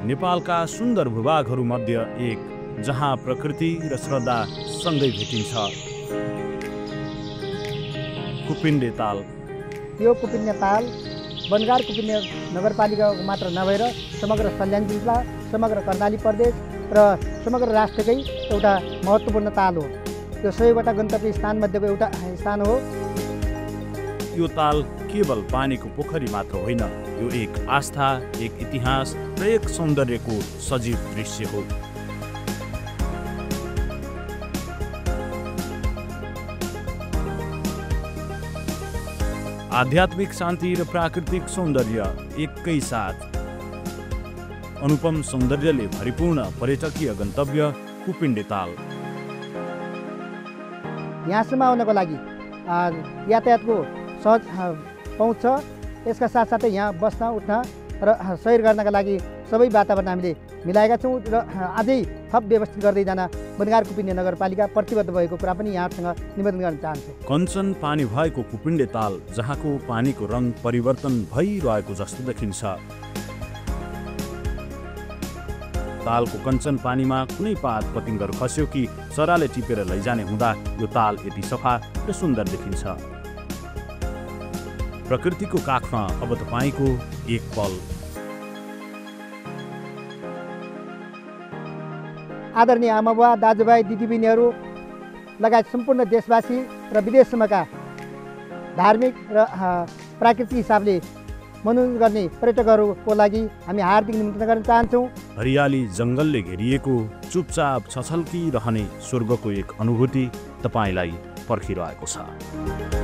नेपालका सुन्दर भूभागहरूमध्ये एक जहाँ प्रकृति र श्रद्धा सँगै भेटिन्छ। कुपिण्डे ताल। यो कुपिण्डे ताल बनगाड कुपिण्डे नगरपालिकाको मात्र नभएर समग्र सल्यान जिल्ला, समग्र कर्णाली प्रदेश र समग्र राष्ट्रकै एउटा महत्त्वपूर्ण ताल हो। यो 100वटा गन्तव्य स्थानमध्येको एउटा स्थान हो। यो ताल केवल पानीको पोखरी मात्र होइन, यो एक आस्था, एक इतिहास र एक सौन्दर्यको सजीव दृश्य हो। आध्यात्मिक शान्ति र प्राकृतिक सौन्दर्य एकै साथ, अनुपम सौन्दर्यले भरिपूर्ण पर्यटकीय गन्तव्य कुपिण्डे ताल। यहाँसम्म आउनको लागि यातायातको सहज पहुँच छ। यसका साथसाथै यहाँ बस्न उठ्न र सैर गर्नका लागि सबै वातावरण हामीले मिलाएका छौँ र अझै थप व्यवस्थित गर्दै जान बनगाड कुपिण्डे नगरपालिका प्रतिबद्ध भएको कुरा पनि यहाँसँग निवेदन गर्न चाहन्छु। कञ्चन पानी भएको कुपिण्डे ताल जहाँको पानीको रङ परिवर्तन भइरहेको जस्तो देखिन्छ। तालको कञ्चन पानीमा कुनै पात पतिङ्गहरू खस्यो कि चराले टिपेर लैजाने हुँदा यो ताल यति सफा र सुन्दर देखिन्छ। प्रकृतिको काखमा अब तपाईँको एक पल। आदरणीय आमाबुवा, दाजुभाइ, दिदीबहिनीहरू लगायत सम्पूर्ण देशवासी र विदेशसम्मका धार्मिक र प्राकृतिक हिसाबले मनोरञ्जन गर्ने पर्यटकहरूको लागि हामी हार्दिक निमन्त्रण गर्न चाहन्छौँ। हरियाली जङ्गलले घेरिएको चुपचाप छछल्किरहने स्वर्गको एक अनुभूति तपाईँलाई पर्खिरहेको छ।